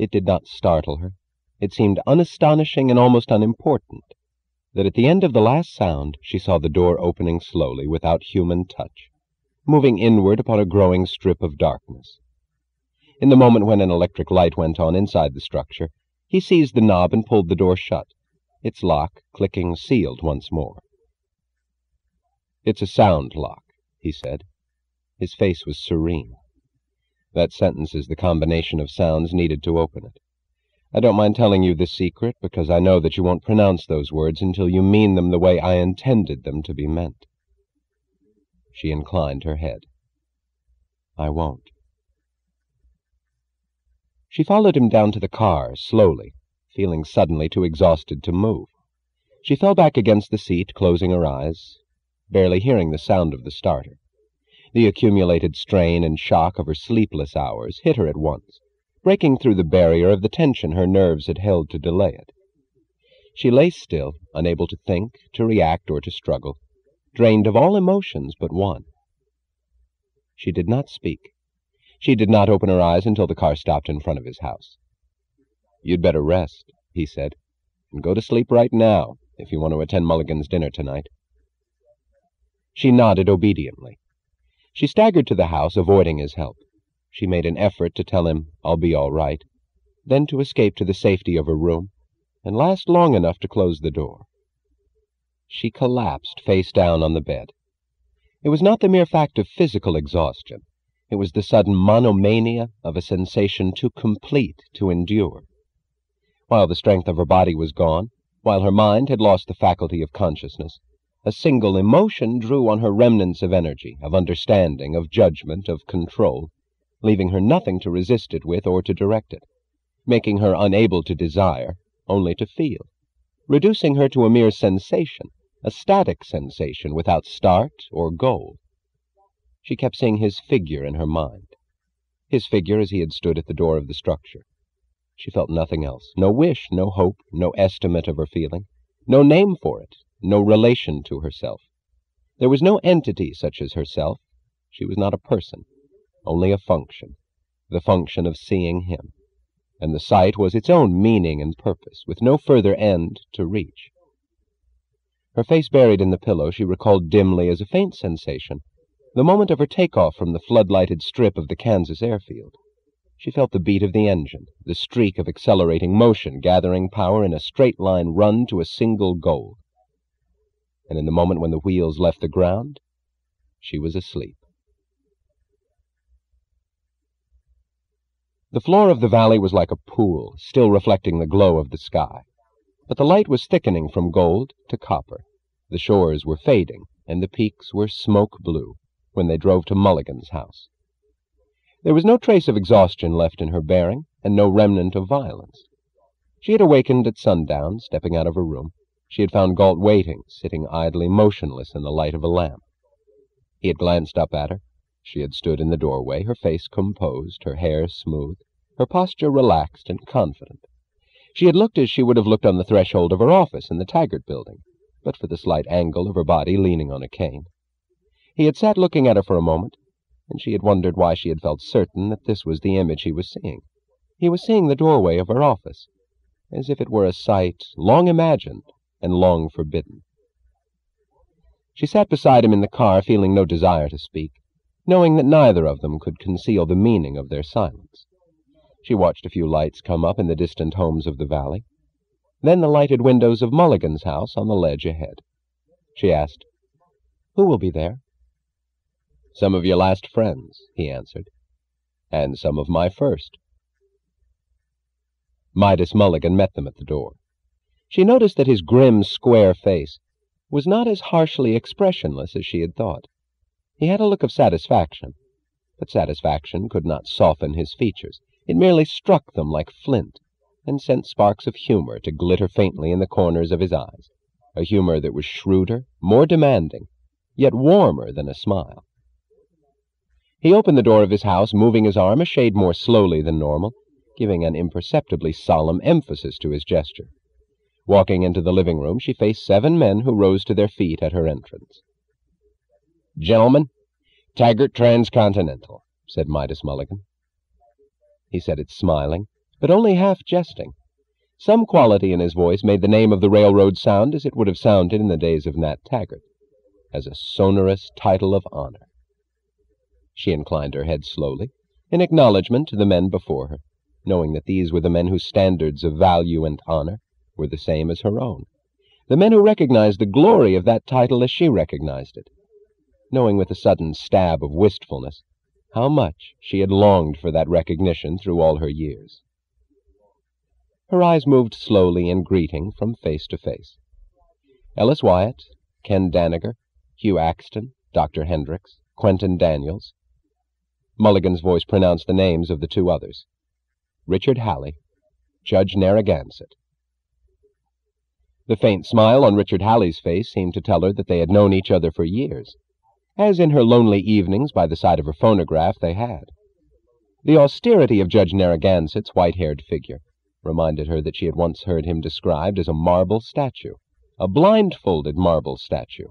It did not startle her. It seemed unastonishing and almost unimportant that at the end of the last sound she saw the door opening slowly without human touch, moving inward upon a growing strip of darkness. In the moment when an electric light went on inside the structure, he seized the knob and pulled the door shut, its lock clicking sealed once more. "It's a sound lock," he said. His face was serene. "That sentence is the combination of sounds needed to open it. I don't mind telling you this secret because I know that you won't pronounce those words until you mean them the way I intended them to be meant." She inclined her head. "I won't." She followed him down to the car, slowly, feeling suddenly too exhausted to move. She fell back against the seat, closing her eyes, barely hearing the sound of the starter. The accumulated strain and shock of her sleepless hours hit her at once, breaking through the barrier of the tension her nerves had held to delay it. She lay still, unable to think, to react, or to struggle, drained of all emotions but one. She did not speak. She did not open her eyes until the car stopped in front of his house. "You'd better rest," he said, "and go to sleep right now, if you want to attend Mulligan's dinner tonight." She nodded obediently. She staggered to the house, avoiding his help. She made an effort to tell him, "I'll be all right," then to escape to the safety of her room, and last long enough to close the door. She collapsed face down on the bed. It was not the mere fact of physical exhaustion. It was the sudden monomania of a sensation too complete to endure. While the strength of her body was gone, while her mind had lost the faculty of consciousness, a single emotion drew on her remnants of energy, of understanding, of judgment, of control, leaving her nothing to resist it with or to direct it, making her unable to desire, only to feel, reducing her to a mere sensation, a static sensation without start or goal. She kept seeing his figure in her mind, his figure as he had stood at the door of the structure. She felt nothing else, no wish, no hope, no estimate of her feeling, no name for it, no relation to herself. There was no entity such as herself. She was not a person, only a function, the function of seeing him, and the sight was its own meaning and purpose, with no further end to reach. Her face buried in the pillow, she recalled dimly as a faint sensation the moment of her takeoff from the floodlighted strip of the Kansas airfield. She felt the beat of the engine, the streak of accelerating motion gathering power in a straight-line run to a single goal. And in the moment when the wheels left the ground, she was asleep. The floor of the valley was like a pool, still reflecting the glow of the sky. But the light was thickening from gold to copper. The shores were fading, and the peaks were smoke blue when they drove to Mulligan's house. There was no trace of exhaustion left in her bearing, and no remnant of violence. She had awakened at sundown, stepping out of her room. She had found Galt waiting, sitting idly motionless in the light of a lamp. He had glanced up at her. She had stood in the doorway, her face composed, her hair smooth, her posture relaxed and confident. She had looked as she would have looked on the threshold of her office in the Taggart Building, but for the slight angle of her body leaning on a cane. He had sat looking at her for a moment, and she had wondered why she had felt certain that this was the image he was seeing. He was seeing the doorway of her office, as if it were a sight long imagined and long forbidden. She sat beside him in the car, feeling no desire to speak, knowing that neither of them could conceal the meaning of their silence. She watched a few lights come up in the distant homes of the valley, then the lighted windows of Mulligan's house on the ledge ahead. She asked, "Who will be there?" "Some of your last friends," he answered, "and some of my first." Midas Mulligan met them at the door. She noticed that his grim, square face was not as harshly expressionless as she had thought. He had a look of satisfaction, but satisfaction could not soften his features. It merely struck them like flint, and sent sparks of humor to glitter faintly in the corners of his eyes, a humor that was shrewder, more demanding, yet warmer than a smile. He opened the door of his house, moving his arm a shade more slowly than normal, giving an imperceptibly solemn emphasis to his gesture. Walking into the living room, she faced 7 men who rose to their feet at her entrance. "Gentlemen, Taggart Transcontinental," said Midas Mulligan. He said it smiling, but only half jesting. Some quality in his voice made the name of the railroad sound as it would have sounded in the days of Nat Taggart, as a sonorous title of honor. She inclined her head slowly, in acknowledgment to the men before her, knowing that these were the men whose standards of value and honor were the same as her own, the men who recognized the glory of that title as she recognized it, knowing with a sudden stab of wistfulness how much she had longed for that recognition through all her years. Her eyes moved slowly in greeting from face to face. Ellis Wyatt, Ken Danager, Hugh Axton, Dr. Hendricks, Quentin Daniels. Mulligan's voice pronounced the names of the two others. Richard Halley, Judge Narragansett. The faint smile on Richard Halley's face seemed to tell her that they had known each other for years, as in her lonely evenings by the side of her phonograph they had. The austerity of Judge Narragansett's white-haired figure reminded her that she had once heard him described as a marble statue, a blindfolded marble statue.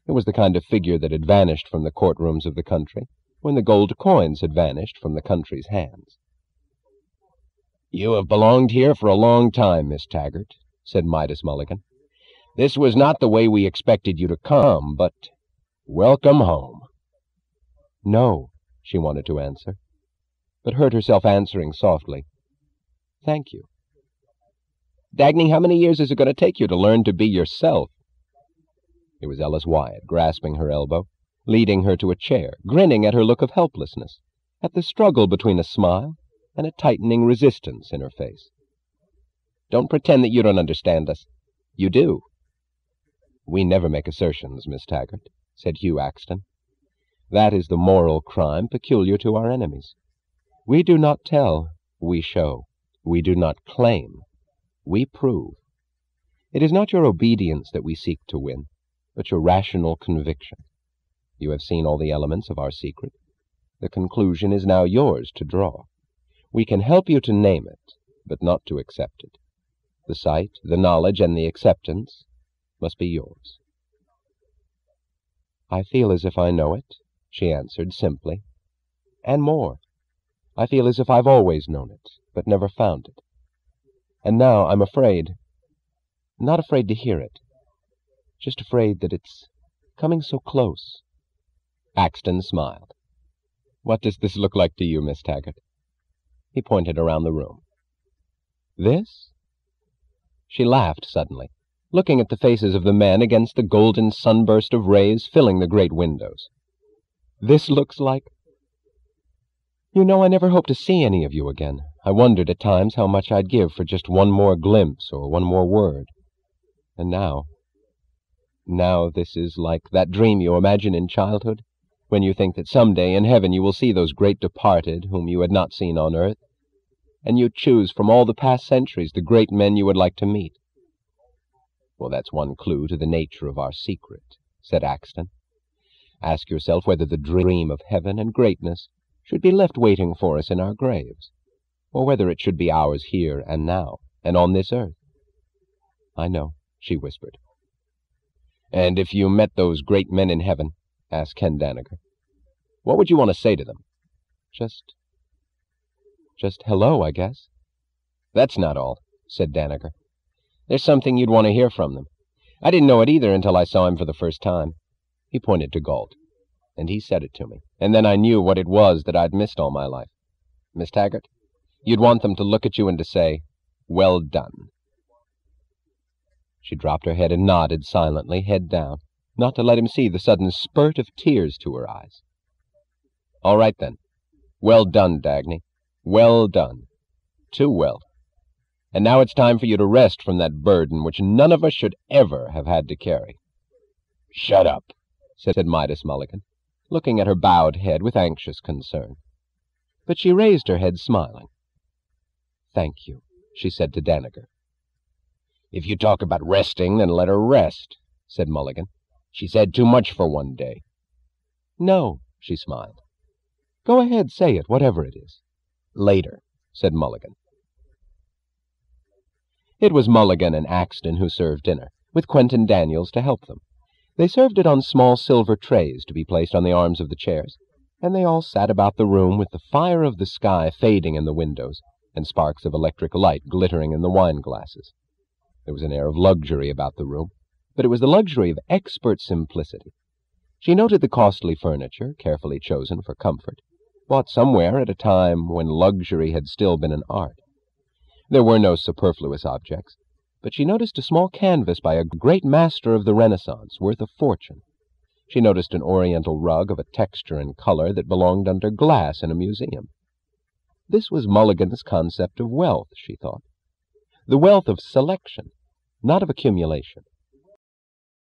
It was the kind of figure that had vanished from the courtrooms of the country when the gold coins had vanished from the country's hands. "You have belonged here for a long time, Miss Taggart," said Midas Mulligan. "This was not the way we expected you to come, but welcome home." "No," she wanted to answer, but heard herself answering softly, "Thank you." "Dagny, how many years is it going to take you to learn to be yourself?" It was Ellis Wyatt, grasping her elbow, leading her to a chair, grinning at her look of helplessness, at the struggle between a smile and a tightening resistance in her face. "Don't pretend that you don't understand us. You do." "We never make assertions, Miss Taggart," said Hugh Axton. "That is the moral crime peculiar to our enemies. We do not tell, we show. We do not claim, we prove. It is not your obedience that we seek to win, but your rational conviction. You have seen all the elements of our secret. The conclusion is now yours to draw. We can help you to name it, but not to accept it. The sight, the knowledge, and the acceptance must be yours." "I feel as if I know it," she answered simply. "And more. I feel as if I've always known it, but never found it. And now I'm afraid, not afraid to hear it, just afraid that it's coming so close." Axton smiled. "What does this look like to you, Miss Taggart?" He pointed around the room. "This?" She laughed suddenly, looking at the faces of the men against the golden sunburst of rays filling the great windows. "This looks like... You know, I never hoped to see any of you again. I wondered at times how much I'd give for just one more glimpse or one more word. And now this is like that dream you imagine in childhood, when you think that someday in heaven you will see those great departed whom you had not seen on earth, and you choose from all the past centuries the great men you would like to meet. Well, that's one clue to the nature of our secret," said Axton. "Ask yourself whether the dream of heaven and greatness should be left waiting for us in our graves, or whether it should be ours here and now, and on this earth." "I know," she whispered. "And if you met those great men in heaven," asked Ken Danager, "what would you want to say to them?" Just hello, I guess." "That's not all," said Danager. "There's something you'd want to hear from them. I didn't know it either until I saw him for the first time." He pointed to Galt. "And he said it to me. And then I knew what it was that I'd missed all my life. Miss Taggart, you'd want them to look at you and to say, 'Well done.'" She dropped her head and nodded silently, head down, not to let him see the sudden spurt of tears to her eyes. "All right, then. Well done, Dagny. Well done. Too well. And now it's time for you to rest from that burden which none of us should ever have had to carry." "Shut up," said Midas Mulligan, looking at her bowed head with anxious concern. But she raised her head, smiling. "Thank you," she said to Danager. "If you talk about resting, then let her rest," said Mulligan. "She's had too much for one day." "No," she smiled. "Go ahead, say it, whatever it is." "Later," said Mulligan. It was Mulligan and Axton who served dinner, with Quentin Daniels to help them. They served it on small silver trays to be placed on the arms of the chairs, and they all sat about the room with the fire of the sky fading in the windows, and sparks of electric light glittering in the wine glasses. There was an air of luxury about the room, but it was the luxury of expert simplicity. She noted the costly furniture, carefully chosen for comfort, bought somewhere at a time when luxury had still been an art. There were no superfluous objects, but she noticed a small canvas by a great master of the Renaissance, worth a fortune. She noticed an oriental rug of a texture and color that belonged under glass in a museum. This was Mulligan's concept of wealth, she thought. The wealth of selection, not of accumulation.